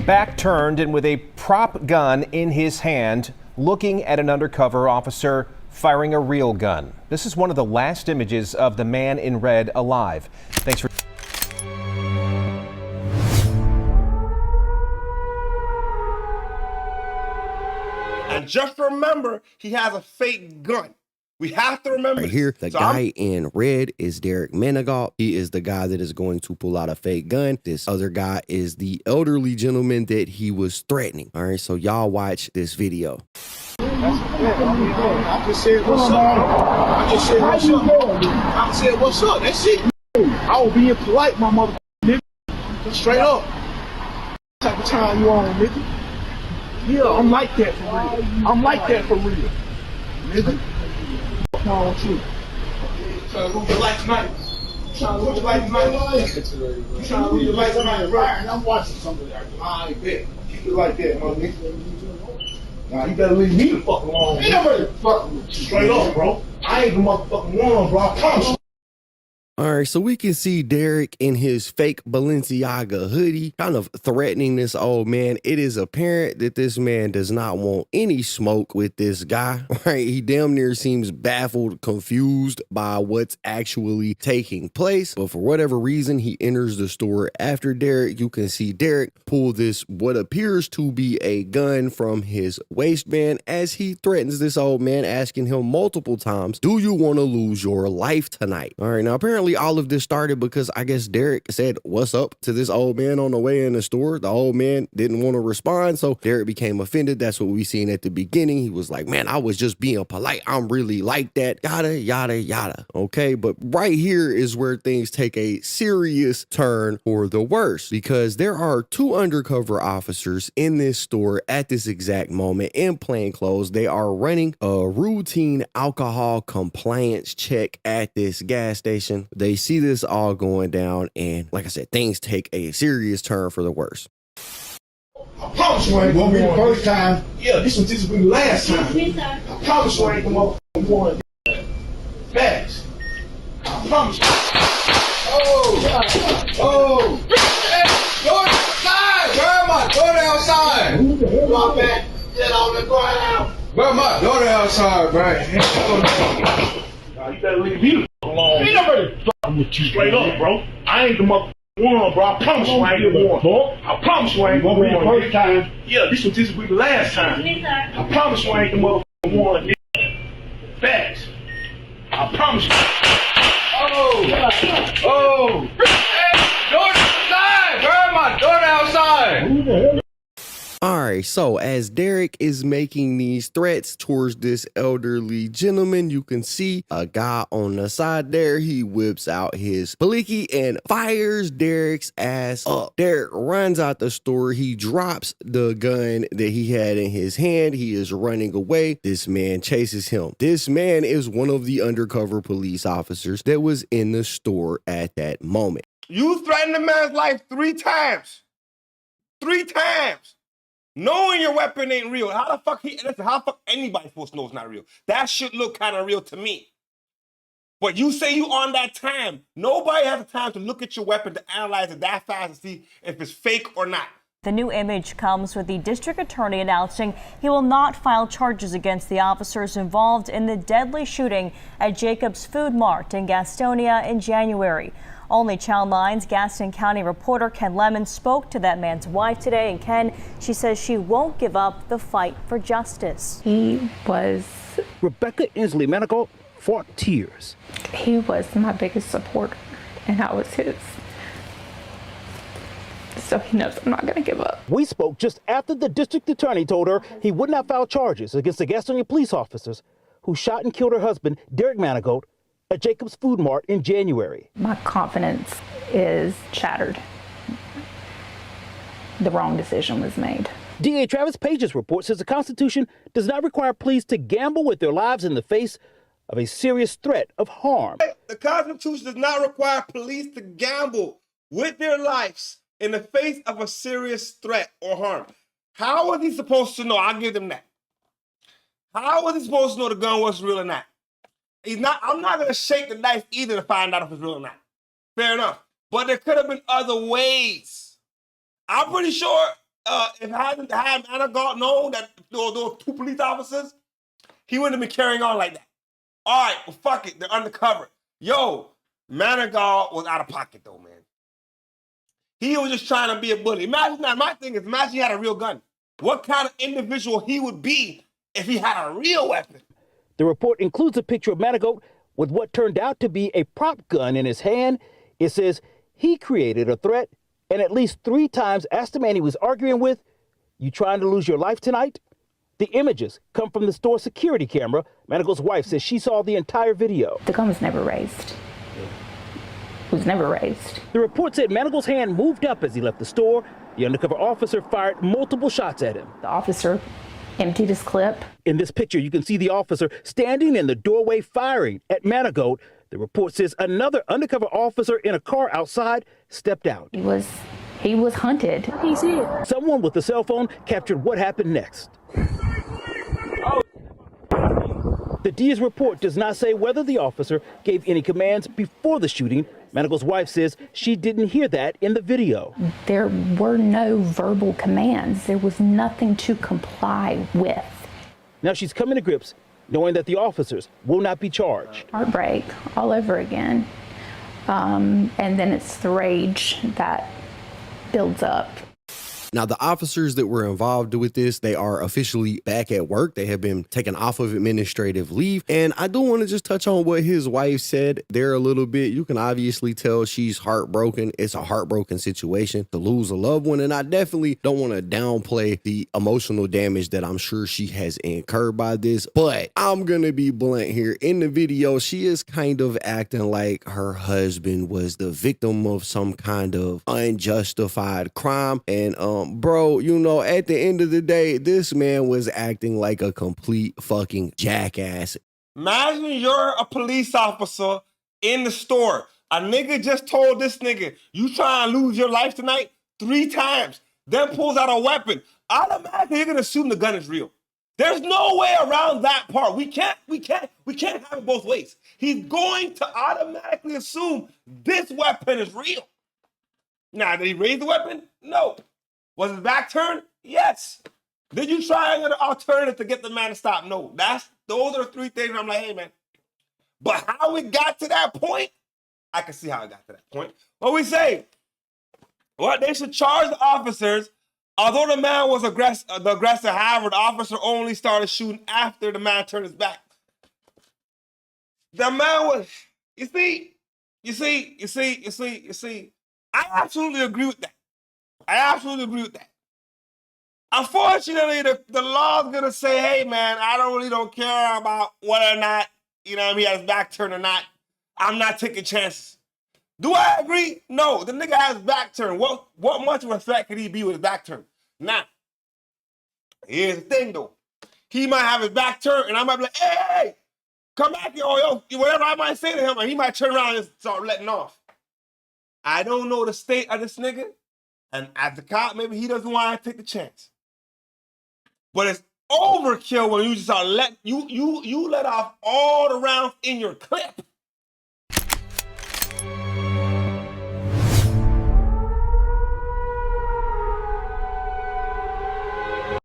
Back turned and with a prop gun in his hand, looking at an undercover officer firing a real gun. This is one of the last images of the man in red alive. Thanks for. And just remember, he has a fake gun. We have to remember right here. The guy in red is Derek Manigault. He is the guy that is going to pull out a fake gun. This other guy is the elderly gentleman that he was threatening. All right, so y'all watch this video. I just said what's up. I just said what's up. I said what's up. That's it. I was being polite, my mother nigga. Straight up. What type of time you on, nigga? Yeah, I'm like that for real. I'm like that for real. Nigga. What's wrong with you? Trying to lose your life tonight. Trying to lose your life tonight. You trying to lose your life tonight, right? I'm watching somebody. I bet. Keep it like that, my nigga. Nah, you better leave me the fuck alone. Ain't nobody fucking with you. Straight up, bro. I ain't the motherfucking one, bro. I promise you. All right, so we can see Derek in his fake Balenciaga hoodie kind of threatening this old man. It is apparent that this man does not want any smoke with this guy, right? He damn near seems baffled, confused by what's actually taking place. But for whatever reason, he enters the store after Derek. You can see Derek pull this, what appears to be a gun from his waistband as he threatens this old man, asking him multiple times, do you want to lose your life tonight? All right, now apparently all of this started because I guess Derek said what's up to this old man on the way in the store. The old man didn't want to respond, so Derek became offended. That's what we seen at the beginning. He was like, man, I was just being polite. I'm really like that, yada, yada, yada. Okay, but right here is where things take a serious turn for the worse, because there are two undercover officers in this store at this exact moment in plain clothes. They are running a routine alcohol compliance check at this gas station. They see this all going down, and like I said, things take a serious turn for the worse. I promise you ain't gonna be the first time. Yeah, this will be the last time. I promise you ain't the motherfucking one. Facts. I promise you. Oh! Hey, go outside! Where am I? Go outside! My back. Get on the ground. Where am I? Go outside, right? Nah, you better leave me alone. Ain't nobody fucking with you. Straight up, bro. I ain't the motherfucking one, bro. I promise you I ain't the one. I promise you I ain't the one. The first time. Yeah, this will be the last time. I promise you I ain't the motherfucking one. Facts. I promise you. Oh! Hey, door outside! Where am I? Door outside! All right, so as Derek is making these threats towards this elderly gentleman, you can see a guy on the side there. He whips out his blicky and fires Derek's ass up. Derek runs out the store. He drops the gun that he had in his hand. He is running away. This man chases him. This man is one of the undercover police officers that was in the store at that moment. You threatened a man's life 3 times. 3 times. Knowing your weapon ain't real. How the fuck anybody supposed to know it's not real? That shit look kind of real to me. But you say you on that time. Nobody has the time to look at your weapon to analyze it that fast and see if it's fake or not. The new image comes with the district attorney announcing he will not file charges against the officers involved in the deadly shooting at Jacobs Food Mart in Gastonia in January. Only Channel 9's Gaston County reporter Ken Lemon spoke to that man's wife today, and Ken, she says she won't give up the fight for justice. He was... Rebecca Inslee Manigault fought tears. He was my biggest supporter, and I was his. So he knows I'm not going to give up. We spoke just after the district attorney told her he would not file charges against the Gastonia police officers who shot and killed her husband, Derek Manigault, at Jacobs Food Mart in January. My confidence is shattered. The wrong decision was made. DA Travis Page's report says the Constitution does not require police to gamble with their lives in the face of a serious threat of harm. The Constitution does not require police to gamble with their lives in the face of a serious threat or harm. How was he supposed to know? I'll give them that. How was he supposed to know the gun was real or not? I'm not going to shake the knife either to find out if it's real or not. Fair enough. But there could have been other ways. I'm pretty sure if hadn't had Manigault known that those two police officers, he wouldn't have been carrying on like that. All right, well, fuck it. They're undercover. Yo, Manigault was out of pocket, though, man. He was just trying to be a bully. Imagine that. My thing is, imagine he had a real gun. What kind of individual he would be if he had a real weapon? The report includes a picture of Manigault with what turned out to be a prop gun in his hand. It says he created a threat and at least 3 times asked the man he was arguing with, "You trying to lose your life tonight?" The images come from the store security camera. Manigault's wife says she saw the entire video. The gun was never raised. Was never raised. The report said Manigault's hand moved up as he left the store. The undercover officer fired multiple shots at him. The officer emptied his clip. In this picture, you can see the officer standing in the doorway firing at Manigault. The report says another undercover officer in a car outside stepped out. He was hunted. He's here. Someone with a cell phone captured what happened next. The Diaz report does not say whether the officer gave any commands before the shooting. Manigault's wife says she didn't hear that in the video. There were no verbal commands. There was nothing to comply with. Now she's coming to grips knowing that the officers will not be charged. Heartbreak all over again. And then it's the rage that builds up. Now, the officers that were involved with this, they are officially back at work. They have been taken off of administrative leave. And I do want to just touch on what his wife said there a little bit. You can obviously tell she's heartbroken. It's a heartbroken situation to lose a loved one. And I definitely don't want to downplay the emotional damage that I'm sure she has incurred by this. But I'm going to be blunt here. In the video, she is kind of acting like her husband was the victim of some kind of unjustified crime. And, bro, you know, at the end of the day, this man was acting like a complete fucking jackass. Imagine you're a police officer in the store. A nigga just told this nigga, "You trying to lose your life tonight?" 3 times. Then pulls out a weapon. Automatically, you're gonna assume the gun is real. There's no way around that part. We can't have it both ways. He's going to automatically assume this weapon is real. Now, did he raise the weapon? No. Was his back turned? Yes. Did you try another alternative to get the man to stop? No. Those are the 3 things I'm like, hey, man. But how it got to that point, I can see how it got to that point. What we say? What they should charge the officers, although the man was the aggressor, however, the officer only started shooting after the man turned his back. The man was, you see, I absolutely agree with that. Unfortunately, the law's gonna say, hey man, I don't care about whether or not, you know, he has his back turned or not. I'm not taking chances. Do I agree? No, the nigga has his back turned. What much of a threat could he be with his back turned? Now, here's the thing though. He might have his back turned and I might be like, hey, come back here, yo, whatever I might say to him, and he might turn around and start letting off. I don't know the state of this nigga. And as the cop, maybe he doesn't want to take the chance. But it's overkill when you just start you let off all the rounds in your clip.